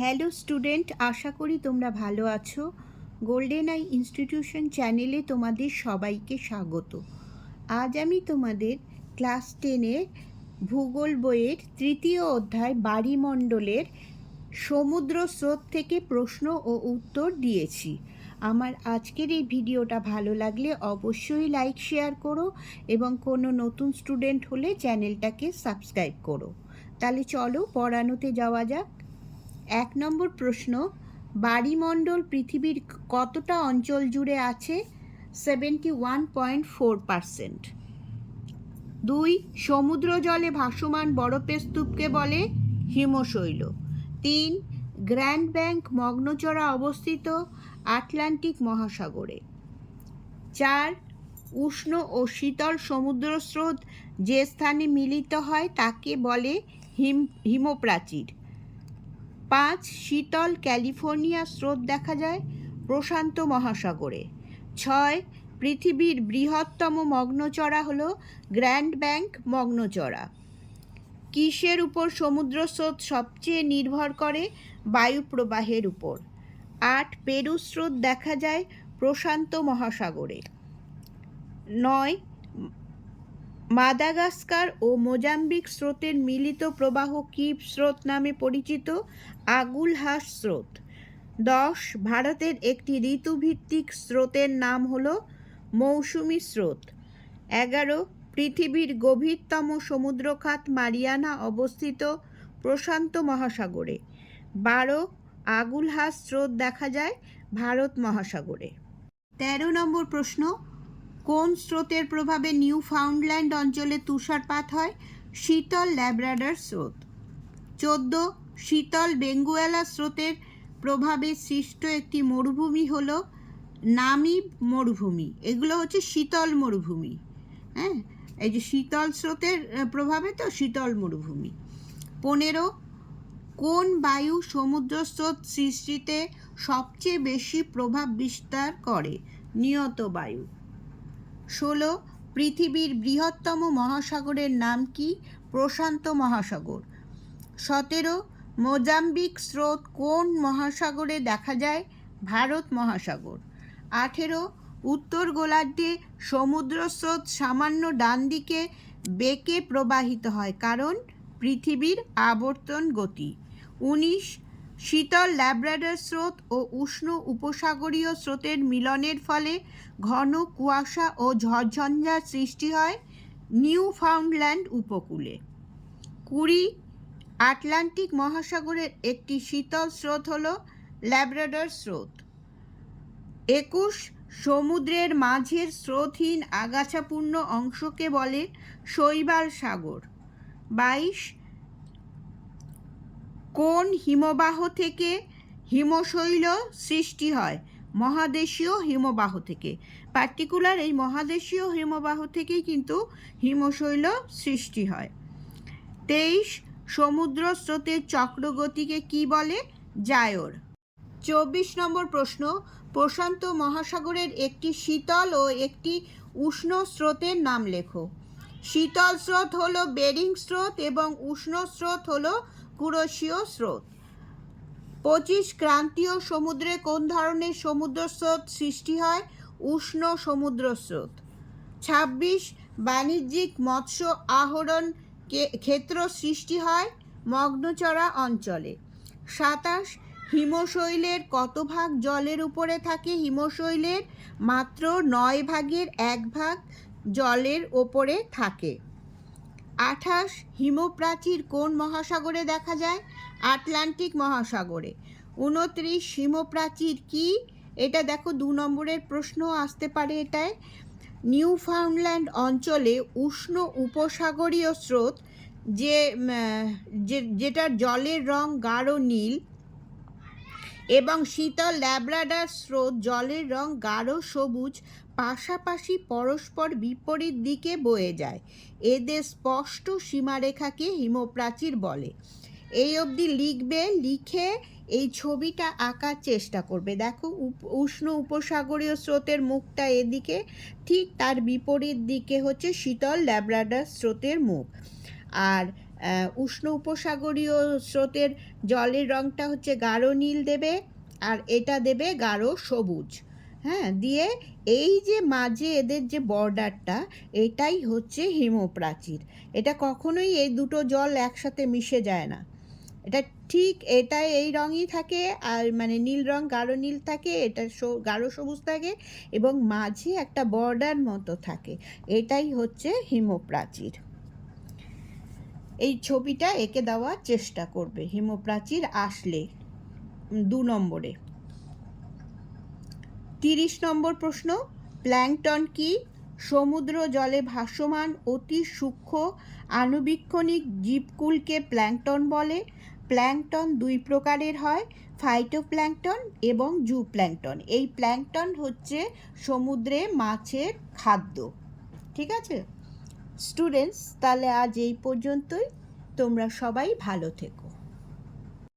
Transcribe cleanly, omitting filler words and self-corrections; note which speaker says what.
Speaker 1: Hello student, আশা করি তোমরা ভালো আছো। গোল্ডেন আই ইনস্টিটিউশন চ্যানেলে তোমাদের সবাইকে স্বাগত। আজ আমি তোমাদের ক্লাস 10-এর ভূগোল বইয়ের তৃতীয় অধ্যায় বাড়িমণ্ডলের সমুদ্র স্রোত থেকে প্রশ্ন ও উত্তর দিয়েছি। আমার আজকের এই ভিডিওটা ভালো লাগলে অবশ্যই লাইক শেয়ার করো এবং কোনো নতুন স্টুডেন্ট হলে চ্যানেলটাকে সাবস্ক্রাইব করো। তাহলে চলো পড়ানোতে যাওয়া যাক। 1 নম্বর প্রশ্ন, বাড়িমণ্ডল পৃথিবীর কতটা অঞ্চল জুড়ে আছে? 71.4%। 2, সমুদ্র জলে ভাসমান বরফের স্তূপকে বলে হিমশৈল। 3, গ্র্যান্ড ব্যাংক মগ্নচড়া অবস্থিত আটলান্টিক মহাসাগরে। 4, উষ্ণ ও শীতল সমুদ্র স্রোত যে স্থানে মিলিত হয় তাকে বলে হিমপ্রাচীর। 5, শীতল ক্যালিফোর্নিয়া স্রোত দেখা যায় প্রশান্ত মহাসাগরে। 6, পৃথিবীর বৃহত্তম মগ্নচড়া হলো গ্র্যান্ড ব্যাংক মগ্নচড়া। কিসের উপর সমুদ্র স্রোত সবচেয়ে নির্ভর করে? বায়ু প্রবাহের উপর। 8, পেরু স্রোত দেখা যায় প্রশান্ত মহাসাগরে। 9, মাদাগাস্কার ও মোজাম্বিক স্রোতের মিলিত প্রবাহ কী স্রোত নামে পরিচিত? আগুলহাস স্রোত। 10, ভারতের একটি ঋতুভিত্তিক স্রোতের নাম হলো মৌসুমী স্রোত। 11, পৃথিবীর গভীরতম সমুদ্রখাত মারিয়ানা অবস্থিত প্রশান্ত মহাসাগরে। 12, আগুলহাস স্রোত দেখা যায় ভারত মহাসাগরে। 13 নম্বর প্রশ্ন, কোন স্রোতের প্রভাবে নিউ ফাউন্ডল্যান্ড অঞ্চলে তুষারপাত হয়? শীতল ল্যাব্রাডর স্রোত। 14, শীতল বেঙ্গুয়েলা স্রোতের প্রভাবে সৃষ্ট একটি মরুভূমি হলো নামিব মরুভূমি। এগুলো হচ্ছে শীতল মরুভূমি। হ্যাঁ, এই যে শীতল স্রোতের প্রভাবে তো শীতল মরুভূমি। 15, কোন বায়ু সমুদ্র স্রোত সৃষ্টিতে সবচেয়ে বেশি প্রভাব বিস্তার করে? নিয়ত বায়ু। 16, পৃথিবীর বৃহত্তম মহাসাগরের নাম কি? প্রশান্ত মহাসাগর। 17, মোজাম্বিক স্রোত কোন মহাসাগরে দেখা যায়? ভারত মহাসাগর। 18, উত্তর গোলার্ধে সমুদ্র স্রোত সামান্য ডান দিকে বেঁকে প্রবাহিত হয় কারণ পৃথিবীর আবর্তন গতি। 19, শীতল ল্যাব্রাডর স্রোত ও উষ্ণ উপসাগরীয় স্রোতের মিলনের ফলে ঘন কুয়াশা ও ঝড়ঝঞ্ঝার সৃষ্টি হয় নিউ ফাউন্ডল্যান্ড উপকূলে। 20, আটলান্টিক মহাসাগরের একটি শীতল স্রোত হলো ল্যাব্রাডর স্রোত। 21, সমুদ্রের মাঝের স্রোতহীন আগাছাপূর্ণ অংশকে বলে শৈবাল সাগর। 22, কোন হিমবাহ থেকে হিমশৈল সৃষ্টি হয়? মহাদেশীয় হিমবাহ থেকে। পার্টিকুলার এই মহাদেশীয় হিমবাহ থেকেই কিন্তু হিমশৈল সৃষ্টি হয়। 23, সমুদ্র স্রোতের চক্রগতিকে কি বলে? জায়র। 24 নম্বর প্রশ্ন, প্রশান্ত মহাসাগরের একটি শীতল ও একটি উষ্ণ স্রোতের নাম লেখো। শীতল স্রোত হলো বেরিং স্রোত এবং উষ্ণ স্রোত হলো কুরোশীয় স্রোত। 25, ক্রান্তীয় সমুদ্রে কোন ধরনের সমুদ্র স্রোত সৃষ্টি হয়? উষ্ণ সমুদ্র স্রোত। 26, বাণিজ্যিক মৎস্য আহরণ ক্ষেত্র সৃষ্টি হয় মগ্নচড়া অঞ্চলে। 27, হিমশৈলের কত ভাগ জলের উপরে থাকে? হিমশৈলের মাত্র 9 ভাগের 1 ভাগ জলের ওপরে থাকে। 28, হিমপ্রাচীর কোন মহাসাগরে দেখা যায়? আটলান্টিক মহাসাগরে। 29, হিমপ্রাচীর কি? এটা দেখো 2 নম্বরের প্রশ্ন আসতে পারে এটায়। নিউ ফাউন্ডল্যান্ড অঞ্চলে উষ্ণ উপসাগরীয় স্রোত যেটার জলের রং গাঢ় নীল এবং শীতল ল্যাব্রাডর স্রোত জলের রং গাঢ় সবুজ পাশাপাশি পরস্পর বিপরীত দিকে বয়ে যায়। এদের স্পষ্ট সীমারেখাকে হিমপ্রাচীর বলে। এই অবধি লিখবে, লিখে এই ছবিটা আঁকার চেষ্টা করবে। দেখো উষ্ণ উপসাগরীয় স্রোতের মুখটা এদিকে, ঠিক তার বিপরীত দিকে হচ্ছে শীতল ল্যাব্রাডর স্রোতের মুখ। আর উষ্ণ উপসাগরীয় স্রোতের জলের রঙটা হচ্ছে গাঢ় নীল দেবে, আর এটা দেবে গাঢ় সবুজ। হ্যাঁ, দিয়ে এই যে মাঝে এদের যে বর্ডারটা, এটাই হচ্ছে হিমপ্রাচীর। এটা কখনোই এই দুটো জল একসাথে মিশে যায় না, এটা ঠিক এটা এই রঙই থাকে, আর মানে নীল রং গাঢ় নীল থাকে, এটা গাঢ় সবুজ থাকে, এবং মাঝে একটা বর্ডার মতো থাকে, এটাই হচ্ছে হিমপ্রাচীর। এই ছবিটা এঁকে দেওয়ার চেষ্টা করবে হিমপ্রাচীর আসলে 2 নম্বরে। 30 নম্বর প্রশ্ন, প্ল্যাঙ্কটন কি? সমুদ্র জলে ভাসমান অতি সূক্ষ্ম আণুবীক্ষণিক জীবকুলকে প্ল্যাঙ্কটন বলে। প্ল্যাঙ্কটন 2 প্রকারের হয়, ফাইটোপ্ল্যাঙ্কটন এবং জুপ্ল্যাঙ্কটন। এই প্ল্যাঙ্কটন হচ্ছে সমুদ্রে মাছের খাদ্য। ঠিক আছে স্টুডেন্টস, তাহলে আজ এই পর্যন্তই। তোমরা সবাই ভালো থেকো।